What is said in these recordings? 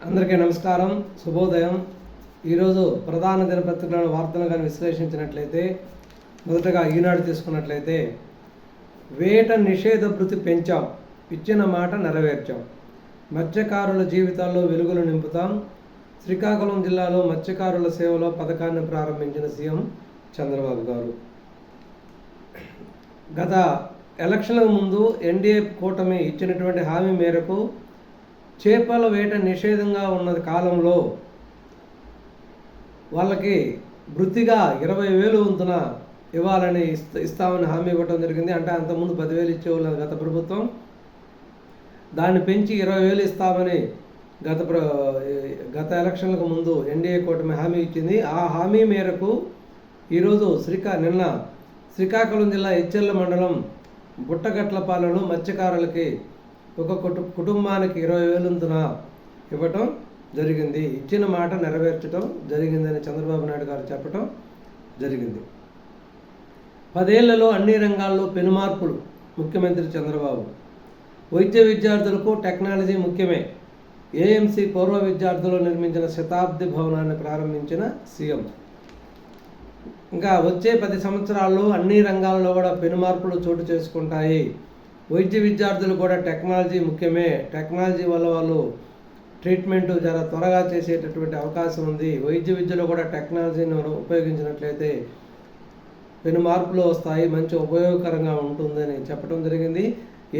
అందరికీ నమస్కారం, శుభోదయం. ఈరోజు ప్రధాన దినపత్రికలను వార్తలు కానీ విశ్లేషించినట్లయితే, మొదటగా ఈనాడు తీసుకున్నట్లయితే, వేట నిషేధ భృతి పెంచాం, ఇచ్చిన మాట నెరవేర్చాం, మత్స్యకారుల జీవితాల్లో వెలుగులు నింపుతాం. శ్రీకాకుళం జిల్లాలో మత్స్యకారుల సేవలో పథకాన్ని ప్రారంభించిన సీఎం చంద్రబాబు గారు. గత ఎలక్షన్లకు ముందు ఎన్డీఏ కూటమి ఇచ్చినటువంటి హామీ మేరకు చేపల వేట నిషేధంగా ఉన్న కాలంలో వాళ్ళకి వృత్తిగా 20,000 వంతున ఇవ్వాలని ఇస్తామని హామీ ఇవ్వడం జరిగింది. అంటే అంతకుముందు 10,000 ఇచ్చేవాళ్ళు గత ప్రభుత్వం, దాన్ని పెంచి 20,000 ఇస్తామని గత ఎలక్షన్లకు ముందు ఎన్డీఏ కూటమి హామీ ఇచ్చింది. ఆ హామీ మేరకు ఈరోజు నిన్న శ్రీకాకుళం జిల్లా హెచ్చెర్ల మండలం బుట్టగట్లపాలెంలో మత్స్యకారులకి ఒక కుటుంబానికి 20,000 వంతున ఇవ్వటం జరిగింది. ఇచ్చిన మాట నెరవేర్చడం జరిగిందని చంద్రబాబు నాయుడు గారు చెప్పడం జరిగింది. 10 ఏళ్లలో అన్ని రంగాల్లో పెనుమార్పులు ముఖ్యమంత్రి చంద్రబాబు. వైద్య విద్యార్థులకు టెక్నాలజీ ముఖ్యమే. ఏఎంసీ పూర్వ విద్యార్థులు నిర్మించిన శతాబ్ది భవనాన్ని ప్రారంభించిన సీఎం. ఇంకా వచ్చే 10 సంవత్సరాల్లో అన్ని రంగాల్లో కూడా పెనుమార్పులు చోటు చేసుకుంటాయి. వైద్య విద్యార్థులు కూడా టెక్నాలజీ ముఖ్యమే. టెక్నాలజీ వల్ల వాళ్ళు ట్రీట్మెంట్ చాలా త్వరగా చేసేటటువంటి అవకాశం ఉంది. వైద్య విద్యలో కూడా టెక్నాలజీని ఉపయోగించినట్లయితే పెను మార్పులు వస్తాయి, మంచి ఉపయోగకరంగా ఉంటుందని చెప్పడం జరిగింది.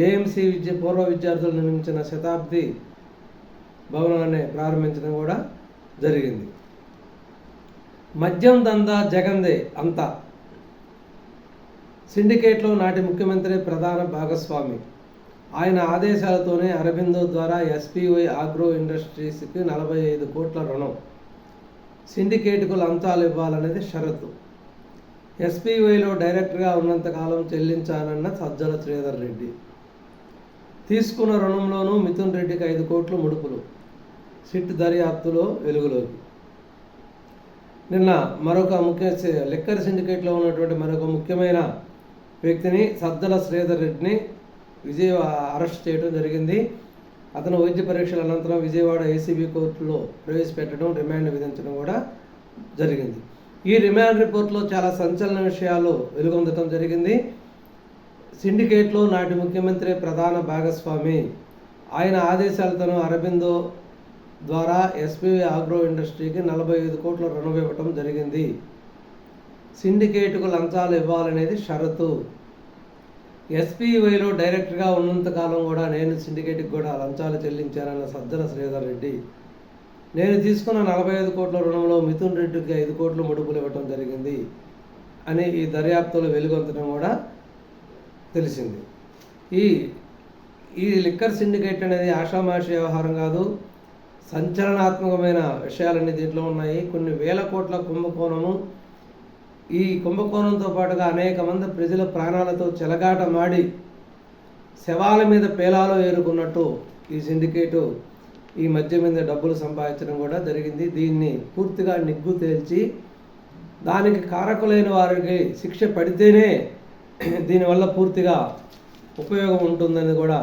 ఏఎంసీ పూర్వ విద్యార్థులు నిర్మించిన శతాబ్ది భవనాన్ని ప్రారంభించడం కూడా జరిగింది. మద్యం దందా జగందే అంతా. సిండికేట్లో నాటి ముఖ్యమంత్రి ప్రధాన భాగస్వామి. ఆయన ఆదేశాలతోనే అరబిందో ద్వారా ఎస్పీవై ఆగ్రో ఇండస్ట్రీస్కి 45 కోట్ల రుణం. సిండికేట్కు లంచాలు ఇవ్వాలనేది షరతు. ఎస్పీవైలో డైరెక్టర్గా ఉన్నంతకాలం చెల్లించానన్న సజ్జల శ్రీధర్ రెడ్డి. తీసుకున్న రుణంలోనూ మిథున్ రెడ్డికి 5 కోట్లు ముడుపులు. సిట్ దర్యాప్తులో వెలుగులోకి. నిన్న మరొక లిక్కర్ సిండికేట్లో ఉన్నటువంటి మరొక ముఖ్యమైన వ్యక్తిని సజ్జల శ్రీధర్ రెడ్డిని అరెస్ట్ చేయడం జరిగింది. అతను వైద్య పరీక్షల అనంతరం విజయవాడ ఏసీబీ కోర్టులో ప్రవేశపెట్టడం, రిమాండ్ విధించడం కూడా జరిగింది. ఈ రిమాండ్ రిపోర్ట్లో చాలా సంచలన విషయాలు వెలుగొందడం జరిగింది. సిండికేట్లో నాటి ముఖ్యమంత్రి ప్రధాన భాగస్వామి. ఆయన ఆదేశాలతో అరబిందో ద్వారా ఎస్పీవై ఆగ్రో ఇండస్ట్రీకి 45 కోట్ల రుణం ఇవ్వటం జరిగింది. సిండికేట్కు లంచాలు ఇవ్వాలనేది షరతు. ఎస్పీవైలో డైరెక్టర్గా ఉన్నంతకాలం కూడా నేను సిండికేట్కి కూడా లంచాలు చెల్లించానన్న సజ్జల శ్రీధర్ రెడ్డి. నేను తీసుకున్న 45 కోట్ల రుణంలో మిథున్ రెడ్డికి 5 కోట్లు ముడుపులు ఇవ్వటం జరిగింది అని ఈ దర్యాప్తులో వెలుగొందడం కూడా తెలిసింది. ఈ లిక్కర్ సిండికేట్ అనేది ఆషామాషి వ్యవహారం కాదు. సంచలనాత్మకమైన విషయాలన్నీ దీంట్లో ఉన్నాయి. కొన్ని వేల కోట్ల కుంభకోణము. ఈ కుంభకోణంతో పాటుగా అనేక మంది ప్రజల ప్రాణాలతో చెలగాటమాడి శవాల మీద పేలాలు ఏరుకున్నట్టు ఈ సిండికేటు ఈ మధ్య మీద డబ్బులు సంపాదించడం కూడా జరిగింది. దీన్ని పూర్తిగా నిగ్గు తేల్చి దానికి కారకులైన వారికి శిక్ష పడితేనే దీనివల్ల పూర్తిగా ఉపయోగం ఉంటుందని కూడా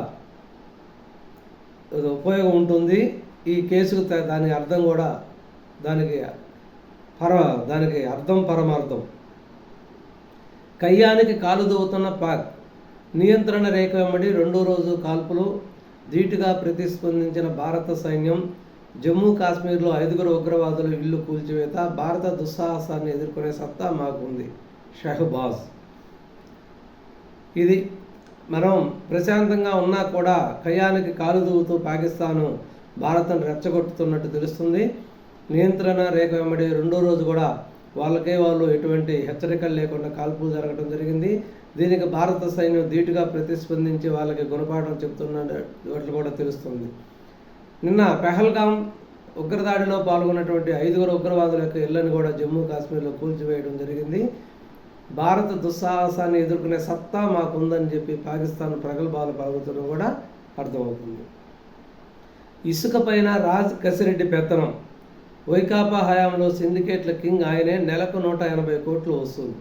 ఉపయోగం ఉంటుంది. ఈ కేసుకు దానికి అర్థం కూడా దానికి అర్థం పరమార్థం. కయ్యానికి కాలు దూవుతున్న పాక్. నియంత్రణ రేఖ వెంబడి 2వ రోజు కాల్పులు. ధీటుగా ప్రతిస్పందించిన భారత సైన్యం. జమ్మూ కాశ్మీర్లో 5 ఉగ్రవాదులు ఇల్లు కూల్చివేత. భారత దుస్సాహసాన్ని ఎదుర్కొనే సత్తా మాకుంది. షహబాజ్. ఇది మనం ప్రశాంతంగా ఉన్నా కూడా కయ్యానికి కాలు దూవుతూ పాకిస్తాను భారత్ను రెచ్చగొట్టుతున్నట్టు తెలుస్తుంది. నియంత్రణ రేఖ వెంబడి 2వ రోజు కూడా వాళ్ళు ఎటువంటి హెచ్చరికలు లేకుండా కాల్పులు జరగడం జరిగింది. దీనికి భారత సైన్యం ధీటుగా ప్రతిస్పందించి వాళ్ళకి గుణపాఠం చెప్తున్నట్లు కూడా తెలుస్తుంది. నిన్న పెహల్గాం ఉగ్రదాడిలో పాల్గొన్నటువంటి 5 ఉగ్రవాదుల యొక్క ఇళ్లను కూడా జమ్మూ కాశ్మీర్లో కూల్చివేయడం జరిగింది. భారత దుస్సాహసాన్ని ఎదుర్కొనే సత్తా మాకుందని చెప్పి పాకిస్తాన్ ప్రగల్భాలు పలుకుతుండడం కూడా అర్థమవుతుంది. ఇసుక పైన రాజ్ కసిరెడ్డి పెత్తనం. వైకాపా హయాంలో సిండికేట్ల కింగ్ ఆయనే. నెలకు 180 కోట్లు వసూలు.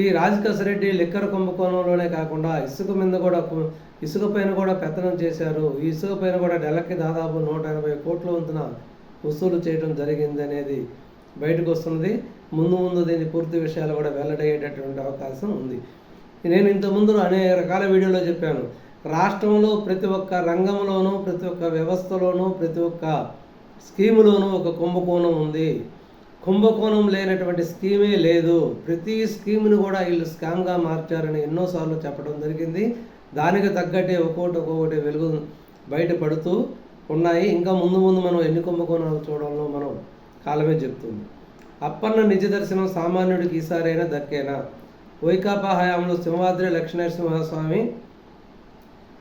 ఈ రాజ్ కసిరెడ్డి లిక్కర్ కుంభకోణంలోనే కాకుండా ఇసుక మీద కూడా ఇసుక పైన కూడా పెత్తనం చేశారు. ఈ ఇసుక పైన కూడా నెలకి దాదాపు 180 కోట్ల వంతున వసూలు చేయడం జరిగింది అనేది బయటకు వస్తున్నది. ముందు దీని పూర్తి విషయాలు కూడా వెల్లడయ్యేటటువంటి అవకాశం ఉంది. నేను ఇంతకుముందు అనేక రకాల వీడియోలో చెప్పాను, రాష్ట్రంలో ప్రతి ఒక్క రంగంలోనూ, ప్రతి ఒక్క వ్యవస్థలోనూ, ప్రతి ఒక్క స్కీములోనూ ఒక కుంభకోణం ఉంది. కుంభకోణం లేనటువంటి స్కీమే లేదు. ప్రతి స్కీమ్ని కూడా వీళ్ళు స్కామ్గా మార్చారని ఎన్నోసార్లు చెప్పడం జరిగింది. దానికి తగ్గట్టే ఒక్కొక్కటి వెలుగు బయటపడుతూ ఉన్నాయి. ఇంకా ముందు మనం ఎన్ని కుంభకోణాలు చూడాలో మనం కాలమే చెప్తుంది. అప్పన్న నిజ దర్శనం సామాన్యుడికి ఈసారైనా దక్కేనా? వైకాపా హయాంలో సింహాద్రి లక్ష్మీనరసింహస్వామి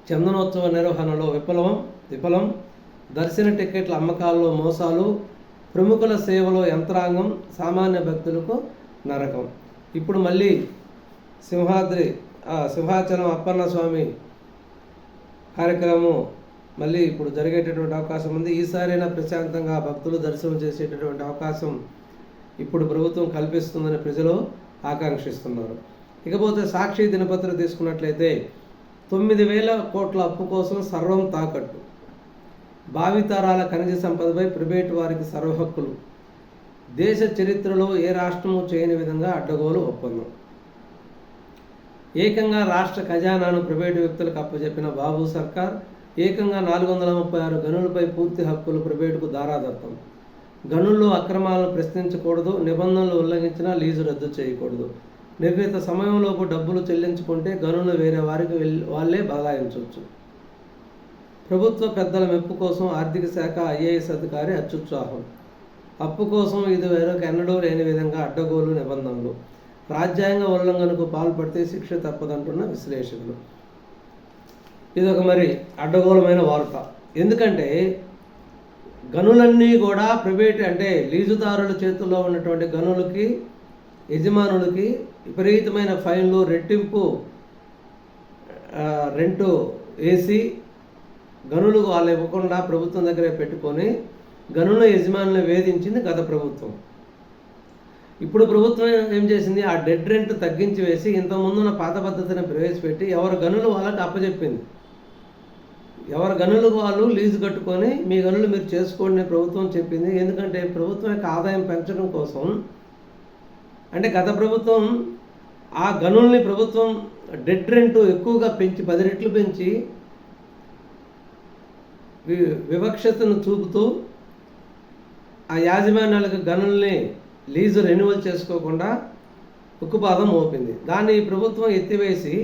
చందనోత్సవ నిర్వహణలో విఫలం, దర్శన టికెట్ల అమ్మకాల్లో మోసాలు, ప్రముఖుల సేవలో యంత్రాంగం, సామాన్య భక్తులకు నరకం. ఇప్పుడు మళ్ళీ సింహాచలం అప్పన్న స్వామి కార్యక్రమం మళ్ళీ ఇప్పుడు జరిగేటటువంటి అవకాశం ఉంది. ఈసారైనా ప్రశాంతంగా భక్తులు దర్శనం చేసేటటువంటి అవకాశం ఇప్పుడు ప్రభుత్వం కల్పిస్తుందని ప్రజలు ఆకాంక్షిస్తున్నారు. ఇకపోతే సాక్షి దినపత్రిక తీసుకున్నట్లయితే 9,000 కోట్ల అప్పు కోసం సర్వం తాకట్టు, భావితరాల ఖనిజ సంపదపై ప్రైవేటు వారికి సర్వహక్కులు, దేశ చరిత్రలో ఏ రాష్ట్రము చేయని విధంగా అడ్డగోలు ఒప్పందం. ఏకంగా రాష్ట్ర ఖజానాను ప్రైవేటు వ్యక్తులకు అప్పచెప్పిన బాబు సర్కార్, ఏకంగా 436 గనులపై పూర్తి హక్కులు ప్రైవేటుకు దారాదత్తం. గనుల్లో అక్రమాలను ప్రశ్నించకూడదు, నిబంధనలు ఉల్లంఘించినా లీజు రద్దు చేయకూడదు. నిర్ణీత సమయంలోపు డబ్బులు చెల్లించుకుంటే గనులు వేరే వారికి వాళ్ళే బదలాయించవచ్చు. ప్రభుత్వ పెద్దల మెప్పు కోసం ఆర్థిక శాఖ ఐఏఎస్ అధికారి అత్యుత్సాహం. అప్పు కోసం ఇది వేరొక ఎన్నడూ లేని విధంగా అడ్డగోలు నిబంధనలు, రాజ్యాంగ ఉల్లంఘనకు పాల్పడితే శిక్ష తప్పదంటున్న విశ్లేషకులు. ఇదొక మరి అడ్డగోలమైన వార్త. ఎందుకంటే గనులన్నీ కూడా ప్రైవేట్ అంటే లీజుదారుల చేతుల్లో ఉన్నటువంటి గనులకి యజమానులకి విపరీతమైన ఫైన్లు, రెట్టింపు రెంటు వేసి గనులు వాళ్ళు ఇవ్వకుండా ప్రభుత్వం దగ్గరే పెట్టుకొని గనుల యజమానులను వేధించింది గత ప్రభుత్వం. ఇప్పుడు ప్రభుత్వం ఏం చేసింది, ఆ డెడ్ రెంట్ తగ్గించి వేసి ఇంతకుముందున్న పాత పద్ధతిని ప్రవేశపెట్టి ఎవరి గనులు వాళ్ళకి అప్పచెప్పింది. ఎవరి గనులు వాళ్ళు లీజు కట్టుకొని మీ గనులు మీరు చేసుకోండి ప్రభుత్వం చెప్పింది. ఎందుకంటే ప్రభుత్వం యొక్క ఆదాయం పెంచడం కోసం. అంటే గత ప్రభుత్వం ఆ గనుల్ని ప్రభుత్వం డెడ్ రెంట్ ఎక్కువగా పెంచి 10 రెట్లు పెంచి వివక్షతను చూపుతూ ఆ యాజమాన్యాలకు గనుల్ని లీజు రెన్యువల్ చేసుకోకుండా ఉక్కుపాదం మోపింది. దాన్ని ఈ ప్రభుత్వం ఎత్తివేసి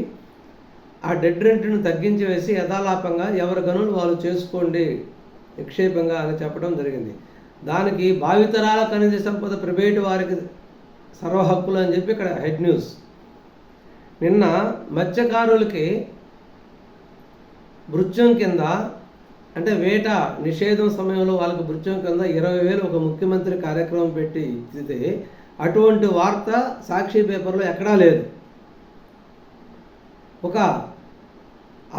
ఆ డెడ్ రెంట్ను తగ్గించి వేసి యథాలాపంగా ఎవరి గనులు వాళ్ళు చేసుకోండి నిక్షేపంగా అని చెప్పడం జరిగింది. దానికి భావితరాల ఖనిజ సంపద ప్రైవేటు వారికి సర్వ హక్కులు అని చెప్పి ఇక్కడ హెడ్ న్యూస్. నిన్న మత్స్యకారులకి భృత్యం కింద అంటే వేట నిషేధం సమయంలో వాళ్ళకి భృత్యం కింద 20,000 ఒక ముఖ్యమంత్రి కార్యక్రమం పెట్టి ఇస్తే అటువంటి వార్త సాక్షి పేపర్లో ఎక్కడా లేదు. ఒక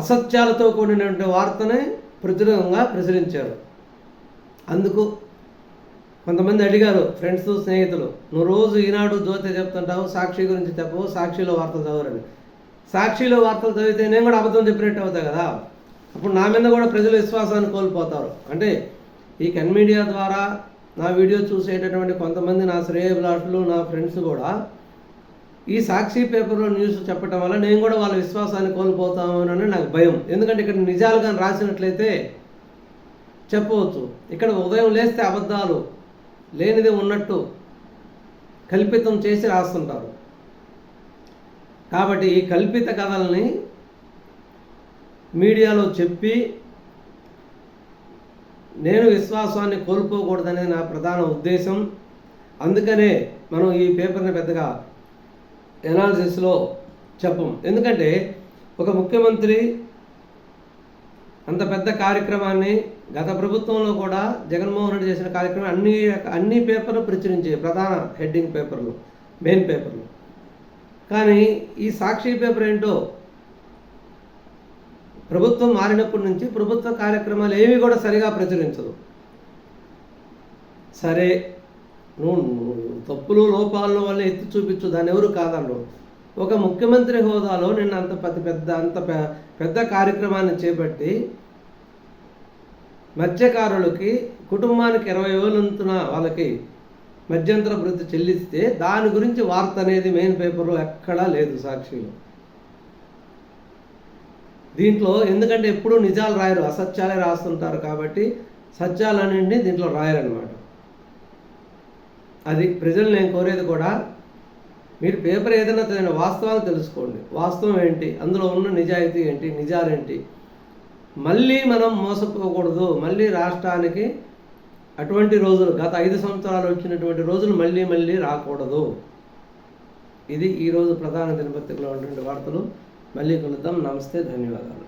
అసత్యాలతో కూడినటువంటి వార్తని ప్రచురంగా ప్రచురించారు. అందుకు కొంతమంది అడిగారు ఫ్రెండ్స్, స్నేహితులు, నువ్వు రోజు ఈనాడు జ్యోతి చెప్తుంటావు, సాక్షి గురించి చెప్పవు, సాక్షిలో వార్తలు చదవరని. సాక్షిలో వార్తలు చదివితే నేను కూడా అబద్ధం చెప్పినట్టు అవుతాయి కదా. అప్పుడు నా మీద కూడా ప్రజలు విశ్వాసాన్ని కోల్పోతారు. అంటే ఈ కెన్ మీడియా ద్వారా నా వీడియో చూసేటటువంటి కొంతమంది నా శ్రేయభిలాషులు, నా ఫ్రెండ్స్ కూడా ఈ సాక్షి పేపర్లో న్యూస్ చెప్పడం వల్ల నేను కూడా వాళ్ళ విశ్వాసాన్ని కోల్పోతామని నాకు భయం. ఎందుకంటే ఇక్కడ నిజాలు కానీ రాసినట్లయితే చెప్పవచ్చు. ఇక్కడ ఉదయం లేస్తే అబద్ధాలు లేనిదే ఉన్నట్టు కల్పితం చేసి రాస్తుంటారు. కాబట్టి ఈ కల్పిత కథల్ని మీడియాలో చెప్పి నేను విశ్వాసాన్ని కోల్పోకూడదనేది నా ప్రధాన ఉద్దేశం. అందుకనే మనం ఈ పేపర్ని పెద్దగా ఎనాలిసిస్లో చెప్పం. ఎందుకంటే ఒక ముఖ్యమంత్రి అంత పెద్ద కార్యక్రమాన్ని గత ప్రభుత్వంలో కూడా జగన్మోహన్ రెడ్డి చేసిన కార్యక్రమం అన్ని పేపర్లు ప్రచురించే ప్రధాన హెడ్డింగ్ పేపర్లు, మెయిన్ పేపర్లు. కానీ ఈ సాక్షి పేపర్ ఏంటో ప్రభుత్వం మారినప్పటి నుంచి ప్రభుత్వ కార్యక్రమాలు ఏవి కూడా సరిగా ప్రచురించదు. సరే, నువ్వు తప్పులు లోపాల వల్ల ఎత్తి చూపించు, దాన్ని ఎవరు కాదన్నారు. ఒక ముఖ్యమంత్రి హోదాలో నిన్న పెద్ద కార్యక్రమాన్ని చేపట్టి మత్స్యకారులకి కుటుంబానికి 20,000 వంతున వాళ్ళకి మధ్యంతర భృతి చెల్లిస్తే దాని గురించి వార్త అనేది మెయిన్ పేపర్లో ఎక్కడా లేదు సాక్షిలో. దీంట్లో ఎందుకంటే ఎప్పుడూ నిజాలు రాయరు, అసత్యాలే రాస్తుంటారు కాబట్టి సత్యాలన్నింటినీ దీంట్లో రాయరనమాట. అది ప్రజలు నేను కోరేది కూడా, మీరు పేపర్ ఏదైనా చదివిన వాస్తవాలు తెలుసుకోండి. వాస్తవం ఏంటి, అందులో ఉన్న నిజాయితీ ఏంటి, నిజాలేంటి. మళ్ళీ మనం మోసపోకూడదు. మళ్ళీ రాష్ట్రానికి అటువంటి రోజులు, గత 5 సంవత్సరాలు వచ్చినటువంటి రోజులు మళ్ళీ రాకూడదు. ఇది ఈరోజు ప్రధాన దినపత్రికలో ఉన్నటువంటి వార్తలు. మళ్ళీ కలుద్దాం. నమస్తే, ధన్యవాదాలు.